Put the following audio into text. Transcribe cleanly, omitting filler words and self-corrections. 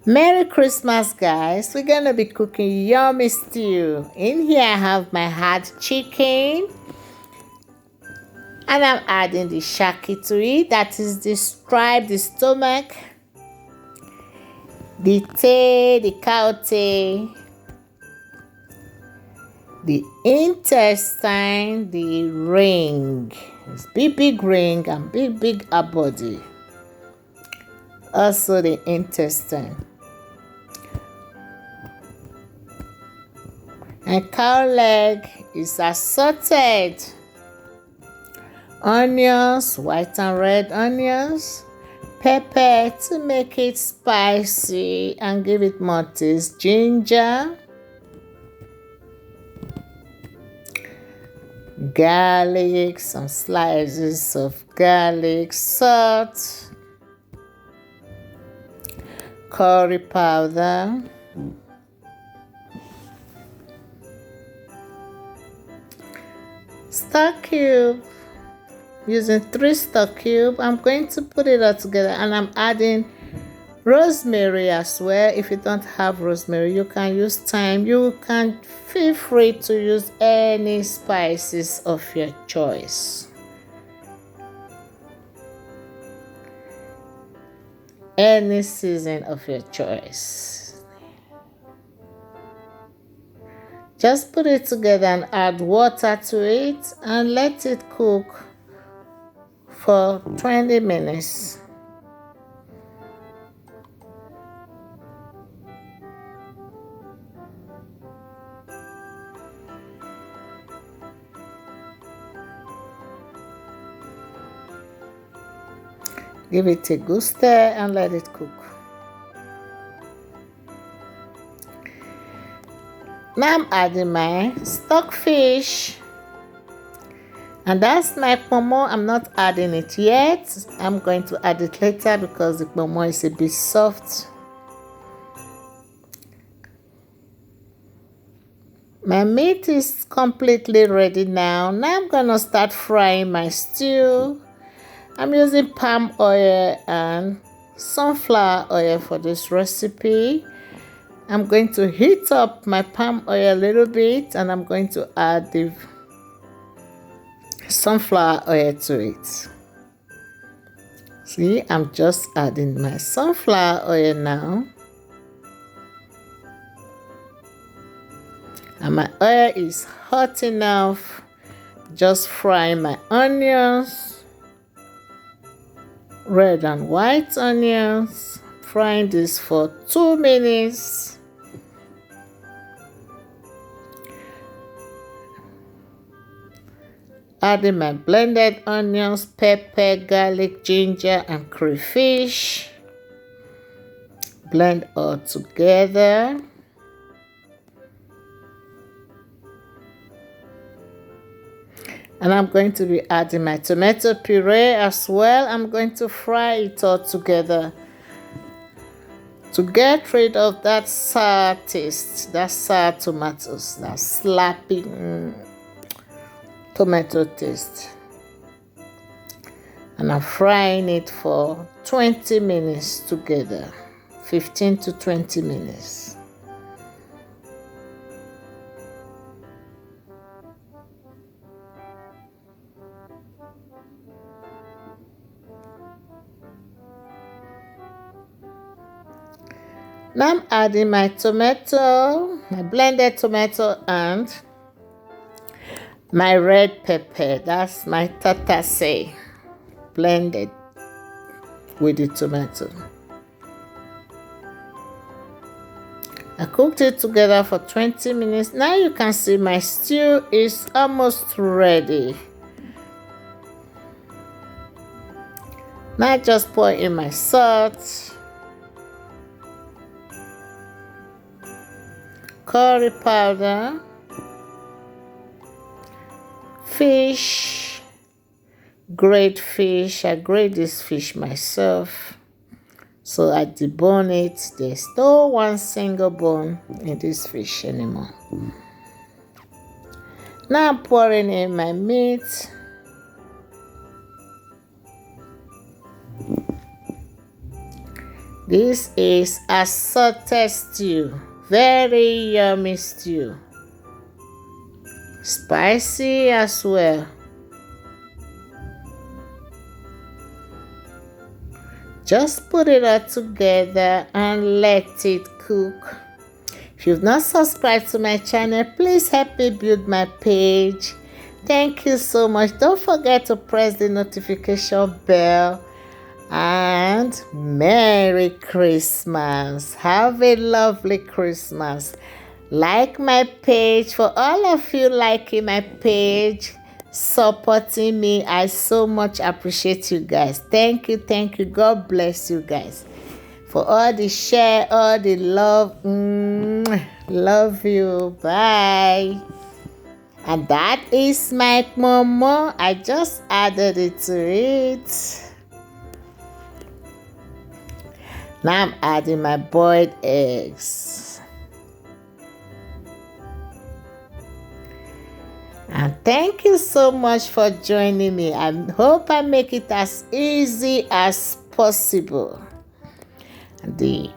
Merry Christmas, guys. We're gonna be cooking yummy stew. In here, I have my hard chicken, and I'm adding the shaki to it. That is the stripe, the stomach, the tail, the cow tail, the intestine, the ring. It's big ring and big body. Also the intestine. And cow leg is assorted. Onions, white and red onions, pepper to make it spicy and give it more taste, ginger, garlic, some slices of garlic, salt, curry powder, star cube. Using 3 star cube, I'm going to put it all together, and I'm adding rosemary as well. If you don't have rosemary, you can use thyme. You can feel free to use any spices of your choice. Any season of your choice. Just put it together and add water to it and let it cook for 20 minutes. Give it a good stir and let it cook. Now I'm adding my stockfish. And that's my pomo. I'm not adding it yet. I'm going to add it later because the pomo is a bit soft. My meat is completely ready now. Now I'm going to start frying my stew. I'm using palm oil and sunflower oil for this recipe. I'm going to heat up my palm oil a little bit, and I'm going to add the sunflower oil to it. See, I'm just adding my sunflower oil now. And my oil is hot enough. Just frying my onions. Red and white onions. Frying this for 2 minutes. Adding my blended onions, pepper, garlic, ginger, and crayfish. Blend all together. And I'm going to be adding my tomato puree as well. I'm going to fry it all together to get rid of that sour taste, that sour tomatoes, that slapping tomato taste. And I'm frying it for 20 minutes together, 15 to 20 minutes. Now I'm adding my tomato, my blended tomato, and my red pepper. That's my tatase blended with the tomato. I cooked it together for 20 minutes. Now you can see my stew is almost ready. Now I just pour in my salt, curry powder, fish, grate fish. I grate this fish myself, so I debone it. There's no one single bone in this fish anymore. Now I'm pouring in my meat. This is assorted stew. Very yummy stew. Spicy as well. Just put it all together and let it cook. If you've not subscribed to my channel, please help me build my page. Thank you so much. Don't forget to press the notification bell. And Merry Christmas. Have a lovely Christmas. Like my page. For all of you liking my page, supporting me, I so much appreciate you guys. Thank you, thank you. God bless you guys for all the share, all the love. Love you. Bye. And that is my momo. I just added it to it. Now I'm adding my boiled eggs. And thank you so much for joining me. I hope I make it as easy as possible. The